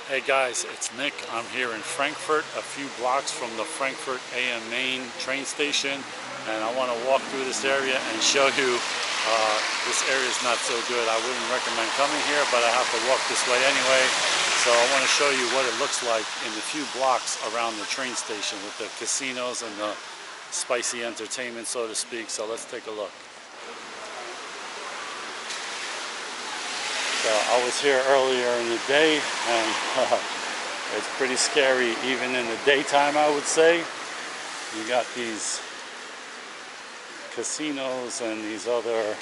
Hey guys, it's Nick. I'm here in Frankfurt, a few blocks from the Frankfurt Main train station, and I want to walk through this area and show you this area is not so good. I wouldn't recommend coming here, but I have to walk this way anyway. So I want to show you what it looks like in the few blocks around the train station with the casinos and the spicy entertainment, so to speak. So let's take a look. I was here earlier in the day, and it's pretty scary even in the daytime, I would say. You got these casinos and these other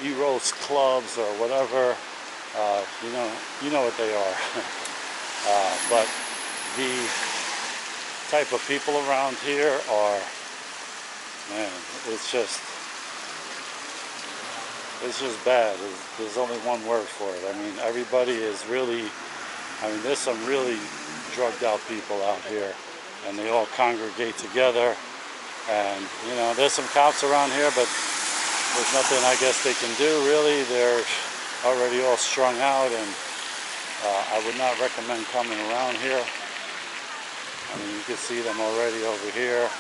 Eros clubs or whatever. You know what they are. But the type of people around here are, man, it's just bad. There's only one word for it. I mean, everybody is really, there's some really drugged out people out here, and they all congregate together. And, there's some cops around here, but there's nothing I guess they can do, really. They're already all strung out, and I would not recommend coming around here. You can see them already over here.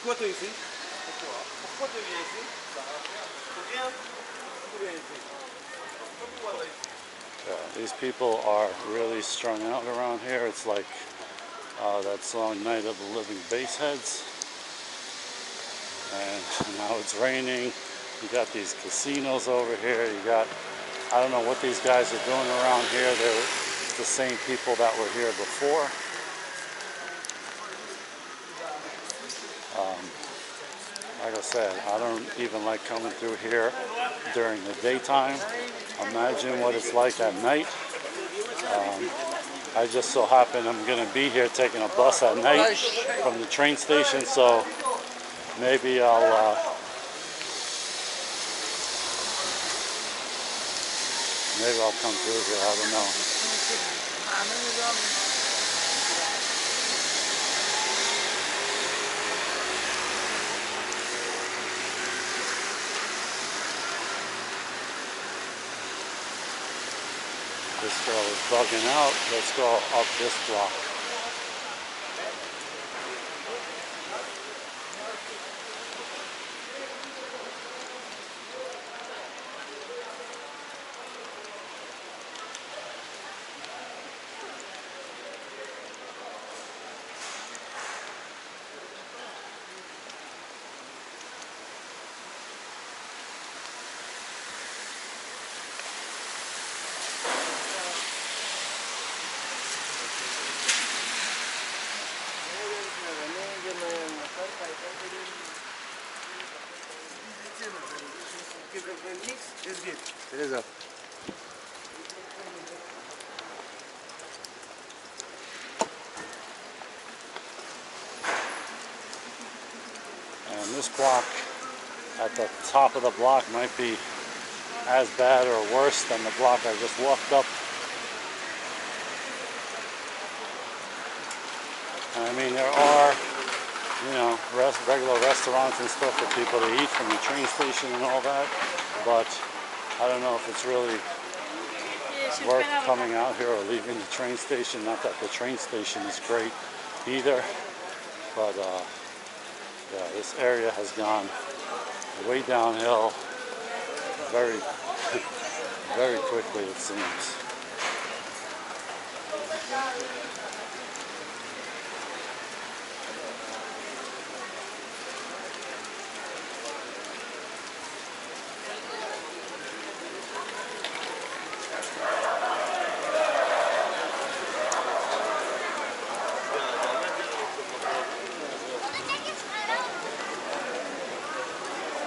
Pourquoi tu es ici? Pourquoi tu viens ici? Pour rien? Tu viens ici? These people are really strung out around here. It's like that song Night of the Living Bassheads. And now it's raining. You got these casinos over here. You got, I don't know what these guys are doing around here. They're the same people that were here before. Like I said, I don't even like coming through here during the daytime. Imagine what it's like at night. I just so happen I'm going to be here taking a bus at night from the train station, so maybe I'll come through here. I don't know. This girl is bugging out. Let's go up this block. Beleza. And this block at the top of the block might be as bad or worse than the block I just walked up. There are, regular restaurants and stuff for people to eat from the train station and all that, but I don't know if it's really worth coming out here or leaving the train station. Not that the train station is great either, but yeah, this area has gone way downhill very, very quickly, it seems.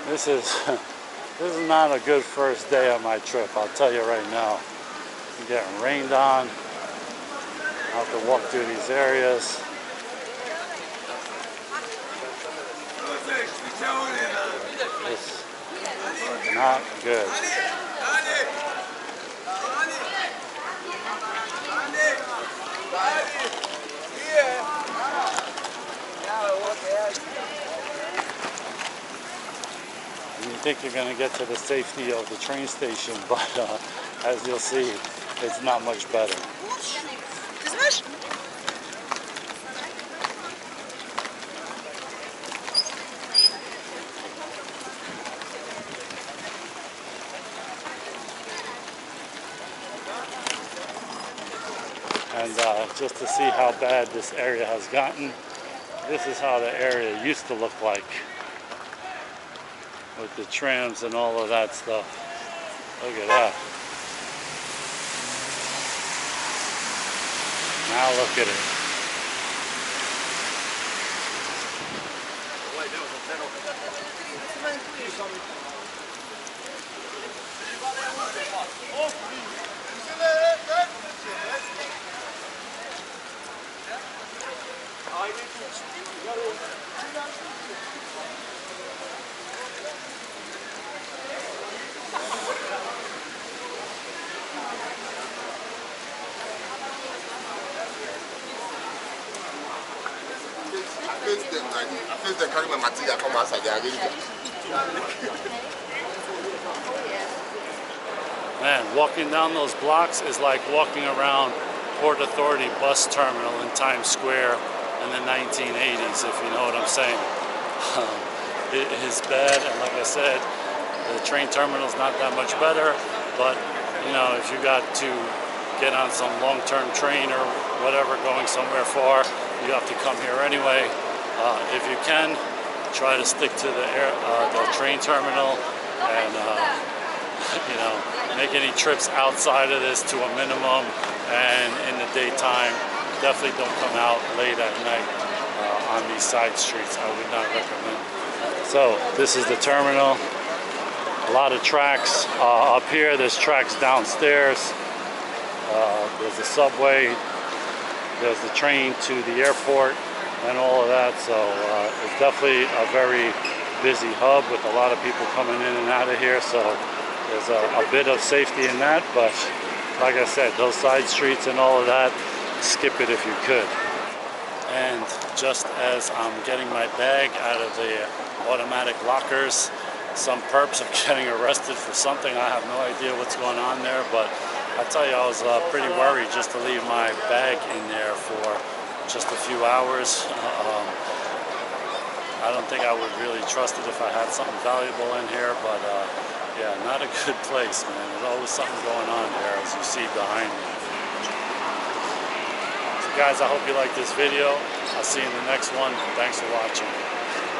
This is not a good first day of my trip, I'll tell you right now. I'm getting rained on. I have to walk through these areas. It's not good. And you think you're going to get to the safety of the train station, but as you'll see, it's not much better. And just to see how bad this area has gotten, this is how the area used to look like with the trams and all of that stuff. Look at that. Now look at it. I face them carry my material come outside, they arrange it. Man, walking down those blocks is like walking around Port Authority bus terminal in Times Square in the 1980s, if you know what I'm saying. It is bad, and like I said, the train terminal's not that much better, but you know, if you got to get on some long-term train or whatever going somewhere far, you have to come here anyway. If you can, try to stick to the train terminal, and you know, make any trips outside of this to a minimum. And in the daytime, definitely don't come out late at night on these side streets. I would not recommend. So this is the terminal. A lot of tracks up here. There's tracks downstairs. There's the subway. There's the train to the airport and all of that. So it's definitely a very busy hub with a lot of people coming in and out of here. So there's a bit of safety in that, but like I said, those side streets and all of that, skip it if you could. And just as I'm getting my bag out of the automatic lockers, some perps are getting arrested for something. I have no idea what's going on there, but I tell you, I was pretty worried just to leave my bag in there for just a few hours. I don't think I would really trust it if I had something valuable in here, but yeah, not a good place, man. There's always something going on there, as you see behind me. So guys, I hope you like this video. I'll see you in the next one. Thanks for watching.